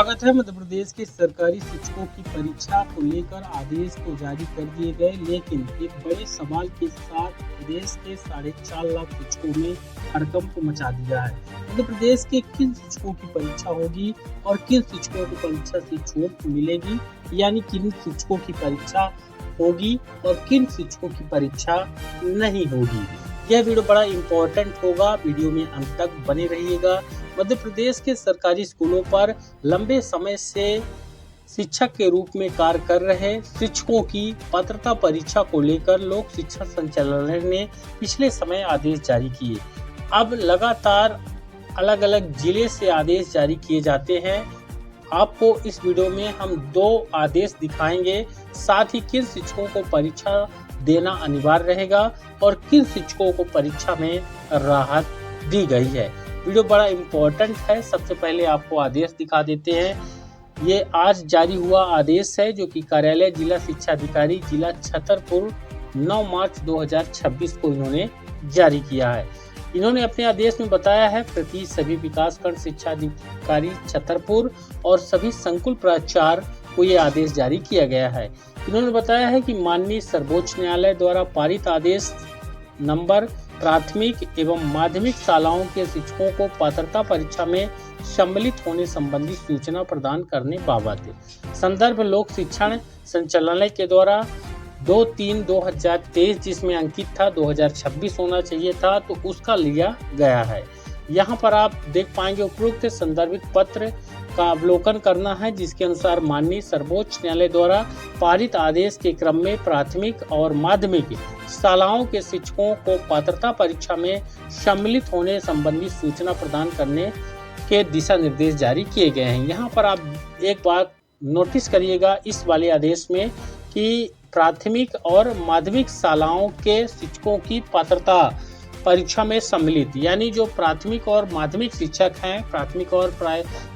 स्वागत है। मध्य प्रदेश के सरकारी शिक्षकों की परीक्षा को लेकर आदेश तो जारी कर दिए गए, लेकिन एक बड़े सवाल के साथ प्रदेश के 4.5 लाख शिक्षकों में हड़कंप मचा दिया है। मध्य प्रदेश के किन शिक्षकों की परीक्षा होगी और किन शिक्षकों को परीक्षा से छूट मिलेगी, यानी किन शिक्षकों की परीक्षा होगी और किन शिक्षकों की परीक्षा नहीं होगी। यह वीडियो बड़ा इम्पोर्टेंट होगा, वीडियो में अंत तक बने रहिएगा। मध्य प्रदेश के सरकारी स्कूलों पर लंबे समय से शिक्षक के रूप में कार्य कर रहे शिक्षकों की पात्रता परीक्षा को लेकर लोक शिक्षा संचालनालय ने पिछले समय आदेश जारी किए। अब लगातार अलग अलग जिले से आदेश जारी किए जाते हैं। आपको इस वीडियो में हम 2 आदेश दिखाएंगे, साथ ही किन शिक्षकों को परीक्षा देना अनिवार्य रहेगा और किन शिक्षकों को परीक्षा में राहत दी गई है। वीडियो बड़ा इम्पोर्टेंट है। सबसे पहले आपको आदेश दिखा देते हैं। ये आज जारी हुआ आदेश है, जो कि कार्यालय जिला शिक्षा अधिकारी जिला छतरपुर 9 मार्च 2026 को इन्होंने जारी किया है। इन्होंने अपने आदेश में बताया है, प्रति सभी विकासखंड शिक्षा अधिकारी छतरपुर और सभी संकुल प्राचार्य को ये आदेश जारी किया गया है। इन्होंने बताया है कि माननीय सर्वोच्च न्यायालय द्वारा पारित आदेश नंबर प्राथमिक एवं माध्यमिक शालाओं के शिक्षकों को पात्रता परीक्षा में सम्मिलित होने संबंधी सूचना प्रदान करने बाबत संदर्भ लोक शिक्षण संचालनालय के द्वारा 2/3/2023 जिसमें अंकित था 2026 होना चाहिए था, तो उसका लिया गया है। यहाँ पर आप देख पाएंगे उपरोक्त संदर्भित पत्र का अवलोकन करना है, जिसके अनुसार माननीय सर्वोच्च न्यायालय द्वारा पारित आदेश के क्रम में प्राथमिक और माध्यमिक शालाओं के शिक्षकों को पात्रता परीक्षा में सम्मिलित होने संबंधी सूचना प्रदान करने के दिशा निर्देश जारी किए गए हैं। यहाँ पर आप एक बात नोटिस करिएगा इस वाले आदेश में कि प्राथमिक और माध्यमिक शालाओं के शिक्षकों की पात्रता परीक्षा में सम्मिलित, यानी जो प्राथमिक और माध्यमिक शिक्षक हैं, प्राथमिक और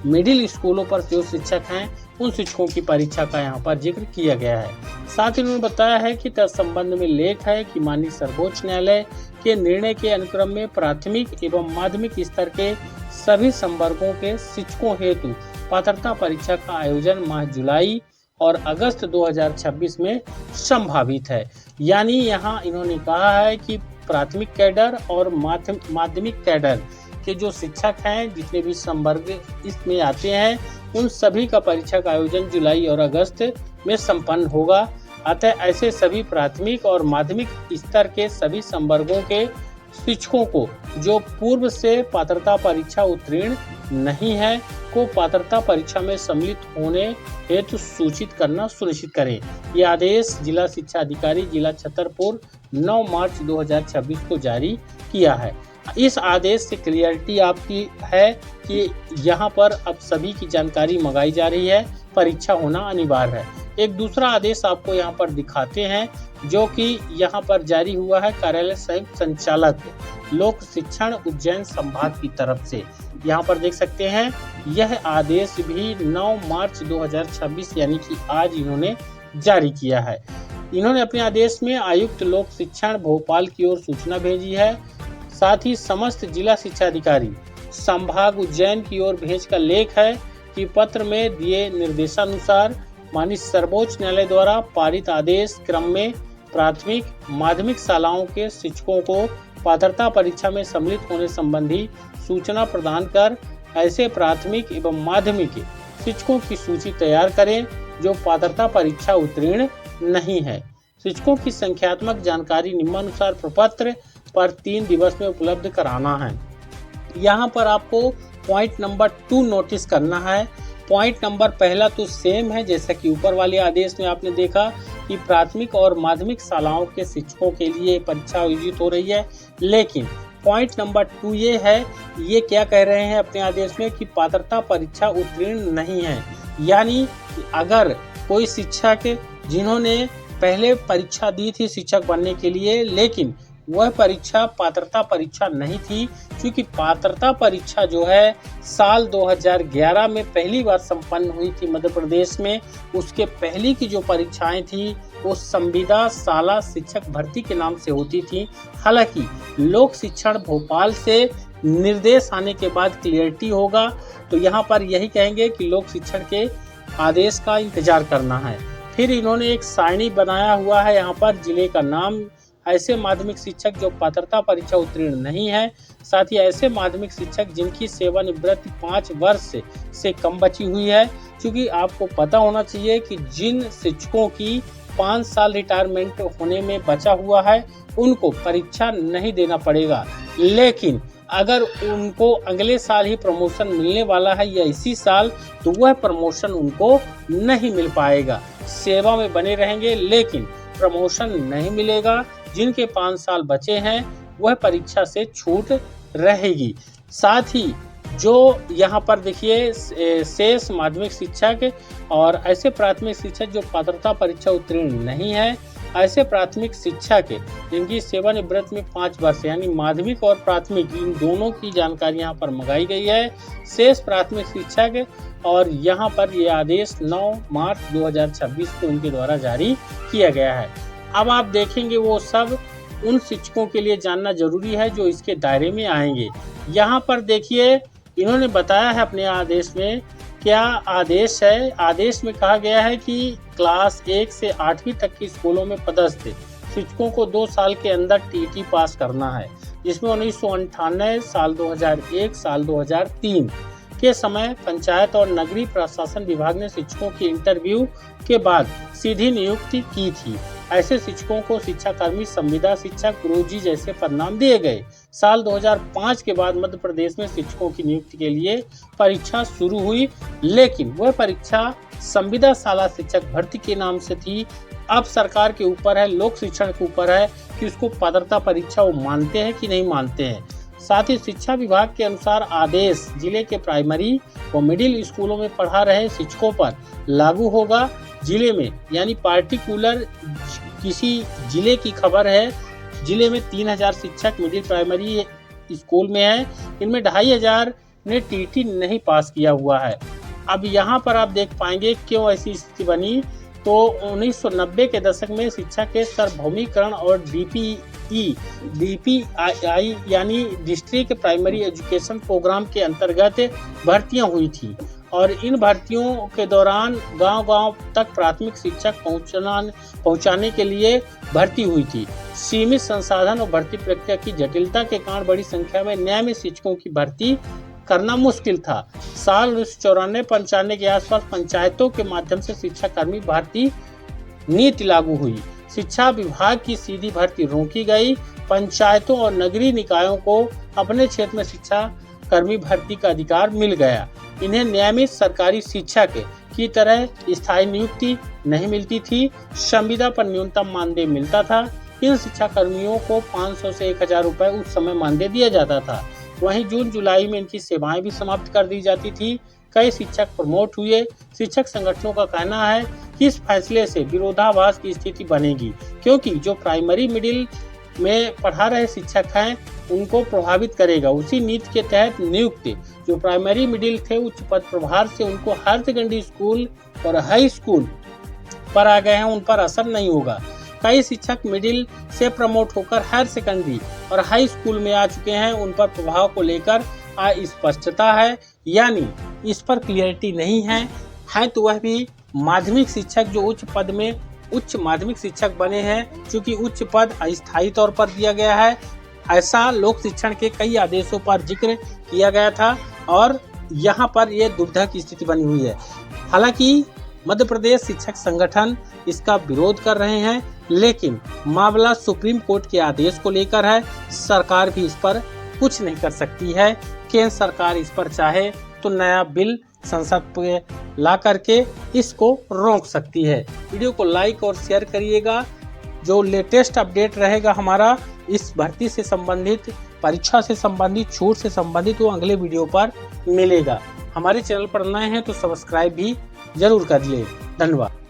मिडिल स्कूलों पर जो शिक्षक हैं, उन शिक्षकों की परीक्षा का यहाँ पर जिक्र किया गया है। साथ ही उन्होंने बताया है कि तत्संबंध में लेख है कि माननीय सर्वोच्च न्यायालय के निर्णय के अनुक्रम में प्राथमिक एवं माध्यमिक स्तर के सभी संवर्गों के शिक्षकों हेतु पात्रता परीक्षा का आयोजन माह जुलाई और अगस्त 2026 में संभावित है। यानी यहाँ इन्होंने कहा है कि प्राथमिक कैडर और माध्यमिक कैडर के जो शिक्षक हैं, जितने भी संवर्ग इसमें आते हैं, उन सभी का परीक्षा का आयोजन जुलाई और अगस्त में संपन्न होगा। अतः ऐसे सभी प्राथमिक और माध्यमिक स्तर के सभी संवर्गों के शिक्षकों को जो पूर्व से पात्रता परीक्षा उत्तीर्ण नहीं है को पात्रता परीक्षा में सम्मिलित होने हेतु सूचित करना सुनिश्चित करें। ये आदेश जिला शिक्षा अधिकारी जिला छतरपुर 9 मार्च 2026 को जारी किया है। इस आदेश से क्लियरिटी आपकी है कि यहाँ पर अब सभी की जानकारी मंगाई जा रही है, परीक्षा होना अनिवार्य है। एक दूसरा आदेश आपको यहाँ पर दिखाते हैं, जो कि यहाँ पर जारी हुआ है कार्यालय संयुक्त संचालक लोक शिक्षण उज्जैन संभाग की तरफ से। यहाँ पर देख सकते हैं, यह आदेश भी 9 मार्च 2026 यानी कि आज इन्होंने जारी किया है। इन्होंने अपने आदेश में आयुक्त लोक शिक्षण भोपाल की ओर सूचना भेजी है। साथ ही समस्त जिला शिक्षा अधिकारी संभाग उज्जैन की ओर भेज का लेख है कि पत्र में दिए निर्देशानुसार माननीय सर्वोच्च न्यायालय द्वारा पारित आदेश क्रम में प्राथमिक माध्यमिक शालाओं के शिक्षकों को पात्रता परीक्षा में सम्मिलित होने संबंधी सूचना प्रदान कर ऐसे प्राथमिक एवं माध्यमिक शिक्षकों की सूची तैयार करें जो पात्रता परीक्षा उत्तीर्ण नहीं है। शिक्षकों की संख्यात्मक जानकारी निम्नानुसार प्रपत्र पर 3 दिवस में उपलब्ध कराना है। यहाँ पर आपको पॉइंट नंबर 2 नोटिस करना है। पॉइंट नंबर पहला तो सेम है, जैसा कि ऊपर वाले आदेश में आपने देखा कि प्राथमिक और माध्यमिक शालाओं के शिक्षकों के लिए परीक्षा आयोजित हो रही है, लेकिन पॉइंट नंबर 2 ये है, ये क्या कह रहे हैं अपने आदेश में कि पात्रता परीक्षा उत्तीर्ण नहीं है। यानी अगर कोई शिक्षक जिन्होंने पहले परीक्षा दी थी शिक्षक बनने के लिए, लेकिन वह परीक्षा पात्रता परीक्षा नहीं थी, क्योंकि पात्रता परीक्षा जो है साल 2011 में पहली बार संपन्न हुई थी मध्य प्रदेश में। उसके पहली की जो परीक्षाएं थी वो संविदा शाला शिक्षक भर्ती के नाम से होती थी। हालांकि लोक शिक्षण भोपाल से निर्देश आने के बाद क्लियरिटी होगा। तो यहाँ पर यही कहेंगे कि लोक शिक्षण के आदेश का इंतजार करना है। फिर इन्होंने एक सारणी बनाया हुआ है यहाँ पर जिले का नाम, ऐसे माध्यमिक शिक्षक जो पात्रता परीक्षा उत्तीर्ण नहीं है, साथ ही ऐसे माध्यमिक शिक्षक जिनकी सेवानिवृत्ति 5 वर्ष से कम बची हुई है। क्योंकि आपको पता होना चाहिए कि जिन शिक्षकों की 5 साल रिटायरमेंट होने में बचा हुआ है उनको परीक्षा नहीं देना पड़ेगा, लेकिन अगर उनको अगले साल ही प्रमोशन मिलने वाला है या इसी साल, तो वह प्रमोशन उनको नहीं मिल पाएगा। सेवा में बने रहेंगे लेकिन प्रमोशन नहीं मिलेगा। जिनके 5 साल बचे हैं वह परीक्षा से छूट रहेगी। साथ ही जो यहाँ पर देखिए शेष माध्यमिक शिक्षक और ऐसे प्राथमिक शिक्षक जो पात्रता परीक्षा उत्तीर्ण नहीं है, ऐसे प्राथमिक शिक्षक जिनकी सेवानिवृत्ति में 5 वर्ष यानी माध्यमिक और प्राथमिक इन दोनों की जानकारी यहाँ पर मंगाई गई है। शेष प्राथमिक शिक्षक और यहाँ पर ये आदेश 9 मार्च 2026 को उनके द्वारा जारी किया गया है। अब आप देखेंगे वो सब उन शिक्षकों के लिए जानना जरूरी है जो इसके दायरे में आएंगे। यहाँ पर देखिए इन्होंने बताया है अपने आदेश में, क्या आदेश है। आदेश में कहा गया है कि क्लास 1 से 8वीं तक की स्कूलों में पदस्थ शिक्षकों को 2 साल के अंदर टीटी पास करना है, जिसमें 1998, साल 2001, साल 2003 के समय पंचायत और नगरीय प्रशासन विभाग ने शिक्षकों की इंटरव्यू के बाद सीधी नियुक्ति की थी। ऐसे शिक्षकों को शिक्षाकर्मी, संविदा शिक्षक, गुरुजी जैसे पदनाम दिए गए। साल 2005 के बाद मध्य प्रदेश में शिक्षकों की नियुक्ति के लिए परीक्षा शुरू हुई, लेकिन वह परीक्षा संविदा शाला शिक्षक भर्ती के नाम से थी। अब सरकार के ऊपर है, लोक शिक्षण के ऊपर है कि उसको पात्रता परीक्षा वो मानते हैं कि नहीं मानते हैं। साथ ही शिक्षा विभाग के अनुसार आदेश जिले के प्राइमरी व मिडिल स्कूलों में पढ़ा रहे शिक्षकों पर लागू होगा। जिले में यानी पार्टिकुलर किसी जिले की खबर है, जिले में 3000 शिक्षक मिडिल प्राइमरी स्कूल में है, इनमें 2500 ने टीटी नहीं पास किया हुआ है। अब यहाँ पर आप देख पाएंगे क्यों ऐसी स्थिति बनी। तो 1990 के दशक में शिक्षा के सार्वभौमिकरण और DPI यानी डिस्ट्रिक्ट प्राइमरी एजुकेशन प्रोग्राम के अंतर्गत भर्तियां हुई थी और इन भर्तियों के दौरान गांव-गांव तक प्राथमिक शिक्षक पहुंचाने के लिए भर्ती हुई थी। सीमित संसाधन और भर्ती प्रक्रिया की जटिलता के कारण बड़ी संख्या में नियमित शिक्षकों की भर्ती करना मुश्किल था। साल 1994-95 के आसपास पंचायतों के माध्यम से शिक्षा कर्मी भर्ती नीति लागू हुई। शिक्षा विभाग की सीधी भर्ती रोकी गई। पंचायतों और नगरीय निकायों को अपने क्षेत्र में शिक्षा कर्मी भर्ती का अधिकार मिल गया। इन्हें नियमित सरकारी शिक्षक की तरह स्थायी नियुक्ति नहीं मिलती थी। संविदा पर न्यूनतम मानदेय मिलता था। इन शिक्षा कर्मियों को 500 से 1000 रुपए उस समय मानदेय दिया जाता था। वहीं जून जुलाई में इनकी सेवाएं भी समाप्त कर दी जाती थी। कई शिक्षक प्रमोट हुए। शिक्षक संगठनों का कहना है कि इस फैसले से विरोधाभास की स्थिति बनेगी, क्योंकि जो प्राइमरी मिडिल में पढ़ा रहे शिक्षक हैं उनको प्रभावित करेगा। उसी नीति के तहत नियुक्त जो प्राइमरी मिडिल थे उच्च पद प्रभार से उनको हायर सेकेंडरी स्कूल और हाई स्कूल पर आ गए हैं, उन पर असर नहीं होगा। कई शिक्षक मिडिल से प्रमोट होकर हायर सेकेंडरी और हाई स्कूल में आ चुके हैं, उन पर प्रभाव को लेकर अस्पष्टता है, यानी इस पर क्लियरिटी नहीं है तो वह भी माध्यमिक शिक्षक जो उच्च पद में उच्च माध्यमिक शिक्षक बने हैं, चूंकि उच्च पद अस्थायी तौर पर दिया गया है। ऐसा लोक शिक्षण के कई आदेशों पर जिक्र किया गया था और यहाँ पर यह दुविधा की स्थिति बनी हुई है। हालांकि मध्य प्रदेश शिक्षक संगठन इसका विरोध कर रहे हैं, लेकिन मामला सुप्रीम कोर्ट के आदेश को लेकर है। सरकार भी इस पर कुछ नहीं कर सकती है। केंद्र सरकार इस पर चाहे तो नया बिल संसद में ला करके इसको रोक सकती है। वीडियो को लाइक और शेयर करिएगा। जो लेटेस्ट अपडेट रहेगा हमारा इस भर्ती से संबंधित, परीक्षा से संबंधित, छूट से संबंधित, वो अगले वीडियो पर मिलेगा। हमारे चैनल पर नए हैं तो सब्सक्राइब भी जरूर कर ले। धन्यवाद।